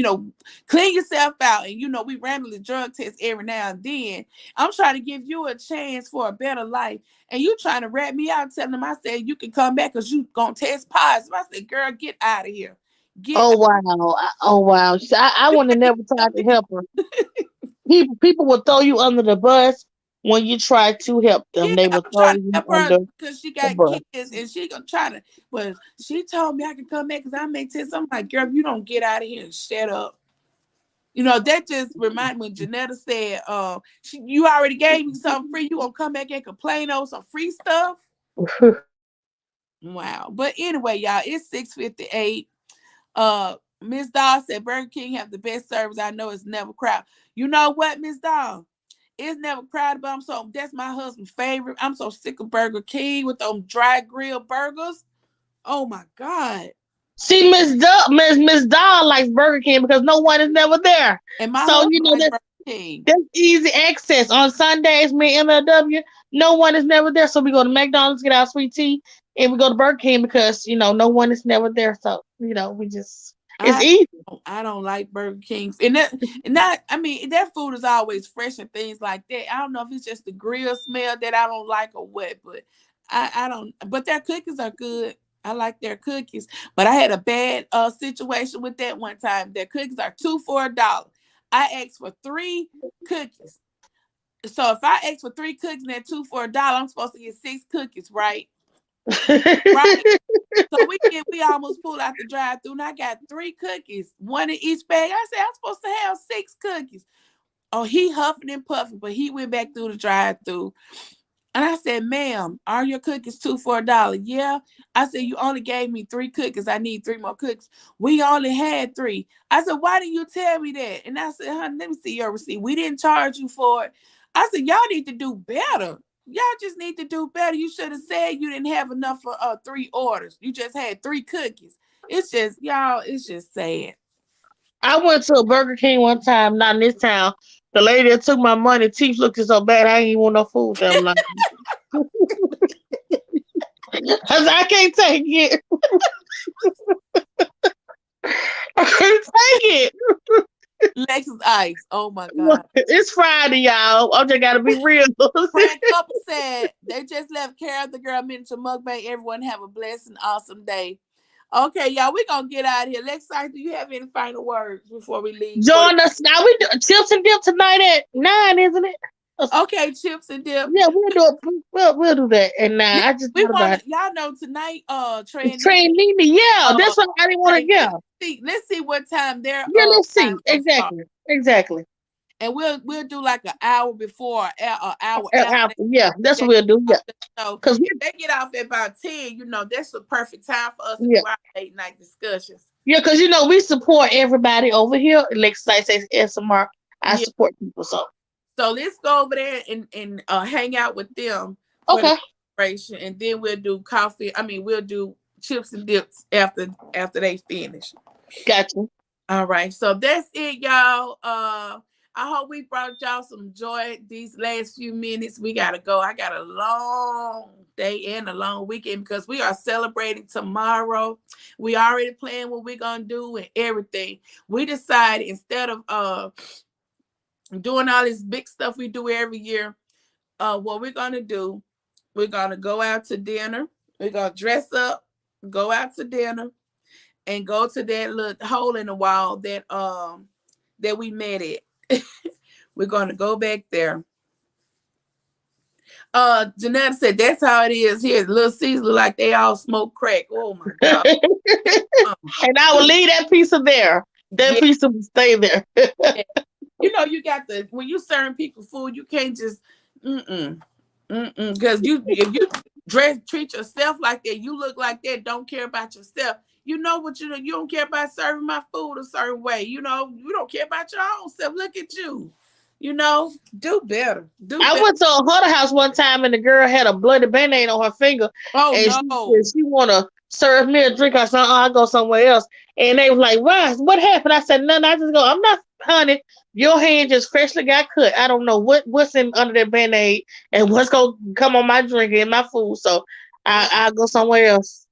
clean yourself out. And, we randomly drug test every now and then. I'm trying to give you a chance for a better life. And you trying to rat me out, telling them, I said, you can come back because you going to test positive. I said, girl, get out of here. Get Oh out. wow! Oh wow! I You would have can't never help tried to me. help her. People will throw you under the bus when you try to help Yeah, them. They I'm will throw trying to you help her under because she the got bus. kids and she gonna try to, but she told me I can come back because I may test. I'm like, girl, if you don't get out of here and shut up. That just reminded me when Janetta said, you already gave me something free. You gonna come back and complain over some free stuff? Wow. But anyway, y'all, it's 6:58. Miss Daw said Burger King have the best service. I know it's never crowded. You know what, Miss Daw? It's never crowded, but that's my husband's favorite. I'm so sick of Burger King with those dry grill burgers. Oh my God. See, Miss Doll likes Burger King because no one is never there. And my So husband like that's Burger King. that's easy access. On Sundays, me and MLW, no one is never there. So we go to McDonald's, get our sweet tea, and we go to Burger King because no one is never there. So we just it's I easy. I don't like Burger King, and I mean that food is always fresh and things like that. I don't know if it's just the grill smell that I don't like or what, but I don't. But their cookies are good. I like their cookies, but I had a bad situation with that one time. Their cookies are 2 for $1. I asked for 3 cookies, so if I ask for 3 cookies and they're 2 for $1, I'm supposed to get 6 cookies, right? Right. So we almost pulled out the drive through and I got 3 cookies, one in each bag. I said, I'm supposed to have 6 cookies. Oh, he huffing and puffing, but he went back through the drive through. And I said, ma'am, are your cookies 2 for $1? Yeah. I said, you only gave me 3 cookies. I need 3 more cookies. We only had 3. I said, why didn't you tell me that? And I said, honey, let me see your receipt. We didn't charge you for it. I said, y'all need to do better. Y'all just need to do better. You should have said you didn't have enough for 3 orders. You just had 3 cookies. It's just, y'all, it's just sad. I went to a Burger King one time, not in this town. The lady that took my money, teeth looked so bad, I ain't even want no food. I'm like, I said, I can't take it. I can't take it. Lexus Ice. Oh my God. It's Friday, y'all. I just gotta be real. Frank Couple said they just left Carol the Girl Miniature Mukbang. Everyone have a blessed and awesome day. Okay, y'all, we're gonna get out of here. Lexi, do you have any final words before we leave? Join us now. We do chips and dip tonight at 9, isn't it? Okay, chips and dip. Yeah, we'll do it. We'll do that at 9. Yeah, I just we thought about want it. to. Y'all know tonight. Trey and Train Nene. Yeah, uh, that's what I didn't want to. okay, Yeah, let's see what time their yeah. Let's see. time's gonna start. Exactly. Exactly. And we'll do like an hour before, an hour after Yeah, that's what that. we'll do. Yeah, So cause if they get off at about 10, that's the perfect time for us to yeah, do our late night discussions. yeah, cause we support everybody over here. Like I say, SMR, I Yeah. support people. So So let's go over there and hang out with them for the okay, celebration, and then we'll do coffee. I mean, we'll do chips and dips after they finish. gotcha. All right, so that's it, y'all. I hope we brought y'all some joy these last few minutes. We gotta go. I got a long day and a long weekend because we are celebrating tomorrow. We already planned what we're gonna do and everything. We decided instead of doing all this big stuff we do every year, what we're gonna do, we're gonna go out to dinner. We're gonna dress up, go out to dinner, and go to that little hole in the wall that we met at. We're gonna go back there. Janetta said that's how it is here. Little Caesar look like they all smoke crack. Oh my God. And I will leave that pizza there. That Yeah, pizza will stay there. yeah. You got when you serving people food, you can't just mm-mm. Mm-mm. Because if you treat yourself like that, you look like that, don't care about yourself. You know what you don't care about serving my food a certain way. You don't care about your own self. Look at you. Do better. Do I better. went to a Huddle House one time and the girl had a bloody band-aid on her finger Oh and she no. said she wanna serve me a drink or something. I go somewhere else. And they was like, "Why? What happened?" I said, "Nothing." I just go, "I'm not, honey. Your hand just freshly got cut. I don't know what's in under that band-aid and what's gonna come on my drink and my food. So I'll go somewhere else."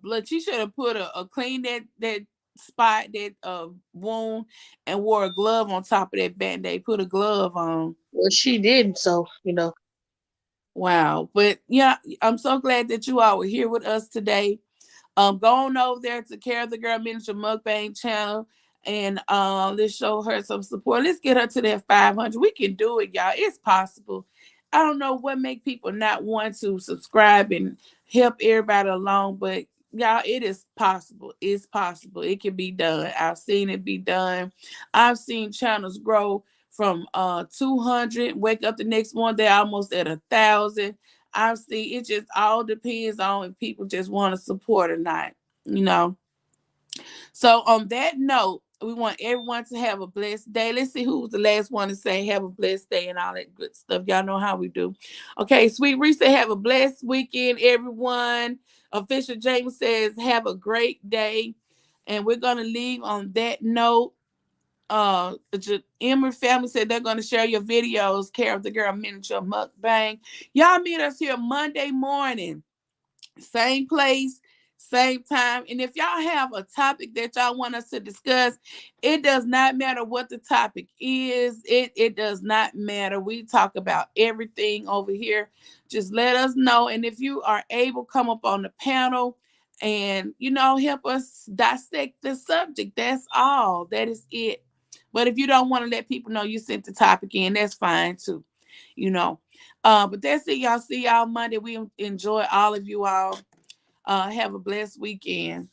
Blood. She should have put a clean that spot, that wound, and wore a glove on top of that band-aid. Put a glove on. Well, she did, so Wow. But yeah, I'm so glad that you all were here with us today. Go on over there to Care of the Girl Miniature Mukbang channel and let's show her some support. Let's get her to that 500. We can do it, y'all. It's possible. I don't know what make people not want to subscribe and help everybody along, but y'all, it is possible. It's possible. It can be done. I've seen it be done. I've seen channels grow from 200, wake up the next one, they're almost at 1,000. I see it just all depends on if people just want to support or not, you know. So on that note, we want everyone to have a blessed day. Let's see who was the last one to say have a blessed day and all that good stuff. Y'all know how we do. Okay, Sweet Reese, have a blessed weekend, everyone. Official James says have a great day. And we're gonna leave on that note. The Emmer family said they're going to share your videos. Care of the Girl Miniature Mukbang. Y'all meet us here Monday morning, same place, same time. And if y'all have a topic that y'all want us to discuss, it does not matter what the topic is. It does not matter. We talk about everything over here. Just let us know. And if you are able, come up on the panel and help us dissect the subject. That's all. That is it. But if you don't want to let people know you sent the topic in, that's fine too. You know. But that's it, y'all. See y'all Monday. We enjoy all of you all. Have a blessed weekend.